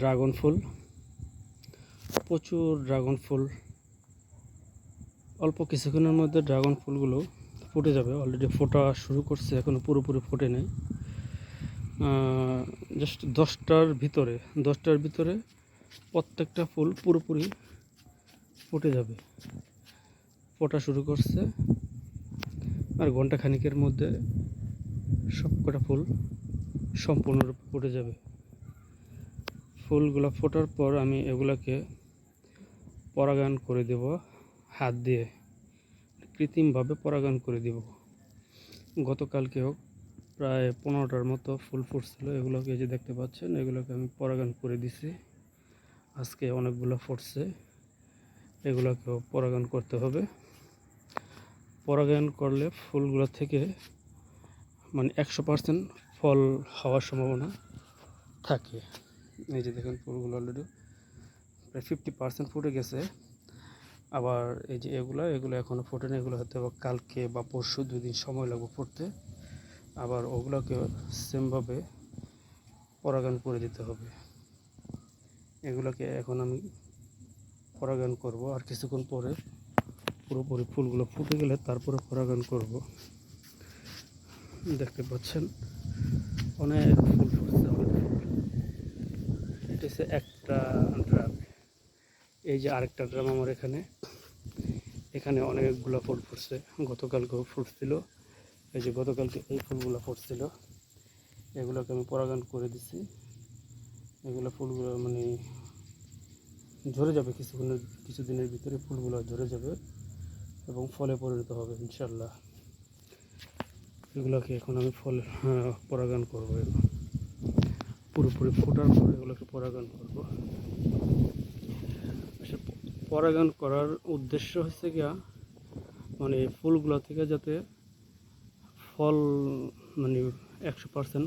Dragon ফুল, প্রচুর dragon ফুল। অল্প কিছুক্ষণের মধ্যে ড্রাগন ফুলগুলো ফুটে যাবে। অলরেডি ফোটা শুরু করছে, এখনও পুরোপুরি ফোটে নেই। জাস্ট 10টার ভিতরে প্রত্যেকটা ফুল পুরোপুরি ফুটে যাবে। ফোটা শুরু করছে, আর ঘন্টা খানিকের মধ্যে সবকটা ফুল সম্পূর্ণরূপে ফুটে যাবে। ফুলগুলো ফোটার পর আমি এগুলোকে পরাগায়ন করে দেব হাত দিয়ে, কৃত্রিমভাবে পরাগায়ন করে দেব। গতকালকেও প্রায় 15টার মতো ফুল ফুটছিল, এগুলোকে যে দেখতে পাচ্ছেন, এগুলোকে আমি পরাগায়ন করে দিছি। আজকে অনেকগুলো ফুটছে, এগুলোকেও পরাগায়ন করতে হবে। পরাগায়ন করলে ফুলগুলো থেকে 100% ফল হওয়ার সম্ভাবনা থাকে। এই যে দেখেন, ফুলগুলো অলরেডি প্রায় 50% ফুটে গেছে। আবার এই যে এগুলো এখনও ফোটে না, এগুলো হয়তো কালকে বা পরশু 2 দিন সময় লাগবে ফুটতে। আবার ওগুলোকে সেমভাবে পরাগায়ন করে দিতে হবে। এগুলোকে এখন আমি পরাগায়ন করব, আর কিছুক্ষণ পরে পুরোপুরি ফুলগুলো ফুটে গেলে তারপরে পরাগায়ন করব। দেখতে পাচ্ছেন অনেক ফুল ফুটছে, অনেক ফুল। এটা হচ্ছে একটা ড্রাম। এই যে আরেকটা ড্রাম আমার এখানে অনেকগুলো ফুল ফুটছে। গতকালকেও ফুটছিল। এই যে গতকালকে এই ফুলগুলো ফুটছিল, এগুলোকে আমি পরাগায়ন করে দিছি। এগুলো ফুলগুলো ঝরে যাবে কিছুদিনের ভিতরে, ফুলগুলো ঝরে যাবে এবং ফলে পরিণত হবে ইনশাল্লাহ। এগুলোকে এখন আমি পরাগায়ন করবো। পুরোপুরি ফোটার পর এগুলোকে পরাগায়ন করব। পরাগায়ন করার উদ্দেশ্য হচ্ছে গিয়া ফুলগুলো থেকে যাতে ফল 100%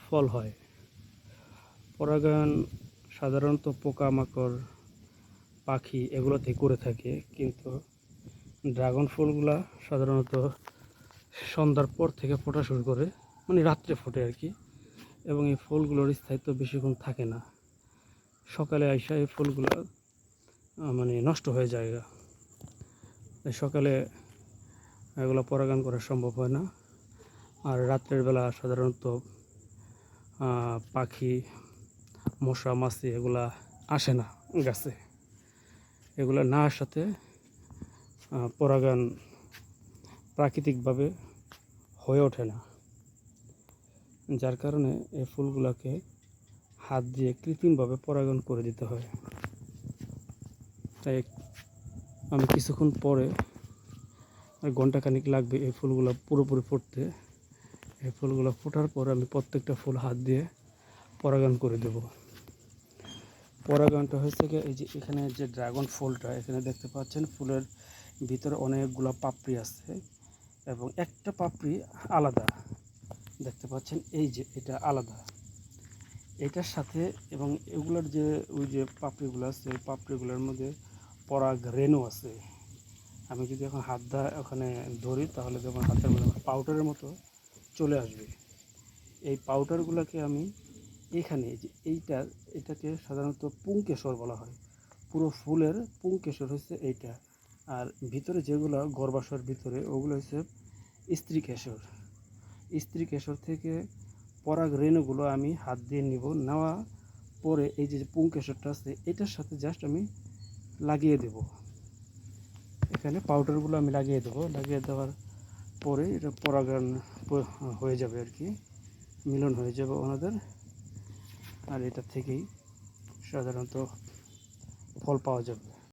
ফল হয়। পরাগায়ন সাধারণত পোকামাকড়, পাখি এগুলোতে করে থাকে, কিন্তু ড্রাগন ফুলগুলা সাধারণত সন্ধ্যার পর থেকে ফোটা শুরু করে, রাত্রে ফোটে আর কি। এবং এই ফুলগুলোর স্থায়িত্ব বেশিক্ষণ থাকে না। সকালে আইসা এই ফুলগুলো নষ্ট হয়ে যায়। সকালে এগুলো পরাগায়ন করা সম্ভব হয় না। আর রাত্রের বেলা সাধারণত পাখি, মশা মাছি এগুলা আসে না গাছে। এগুলো না আসাতে পরাগায়ন প্রাকৃতিকভাবে হয়ে ওঠে না, যার কারণে এই ফুলগুলোকে হাত দিয়ে কৃত্রিমভাবে পরাগায়ন করে দিতে হয়। তাই আমি কিছুক্ষণ পরে, ঘন্টাখানিক লাগবে এই ফুলগুলো পুরোপুরি ফুটতে। এই ফুলগুলো ফোটার পর আমি প্রত্যেকটা ফুল হাত দিয়ে পরাগায়ন করে দেব। পরাগায়নটা হয়েছে কি, এই যে এখানে যে ড্রাগন ফুলটা এখানে দেখতে পাচ্ছেন, ফুলের ভিতরে অনেকগুলো পাপড়ি আছে এবং একটা পাপড়ি আলাদা দেখতে পাচ্ছেন। এই যে এটা আলাদা, এটার সাথে এবং এগুলোর যে ওই যে পাপড়িগুলো আছে, এই পাপড়িগুলোর মধ্যে পরাগ রেণু আছে। আমি যদি এখন হাত দা ওখানে ধরি, তাহলে যখন হাতের মধ্যে পাউডারের মতো চলে আসবে। এই পাউডারগুলোকে আমি এখানে যে এটাকে সাধারণত পুংকেশর বলা হয়। পুরো ফুলের পুংকেশর হচ্ছে এইটা। আর ভিতরে যেগুলো গর্ভাশয়ের ভিতরে, ওগুলো হচ্ছে স্ত্রীকেশর। স্ত্রীকেশর থেকে পরাগ রেণুগুলো আমি হাত দিয়ে নিব। নেওয়া পরে এই যে পুংকেশরটা আছে, এটার সাথে জাস্ট আমি লাগিয়ে দেব। এখানে পাউডারগুলো আমি লাগিয়ে দেবো। লাগিয়ে দেওয়ার পরে এটা পরাগায়ন হয়ে যাবে আর কি, মিলন হয়ে যাবে ওনাদের। আর এটা থেকেই সাধারণত ফল পাওয়া যাবে।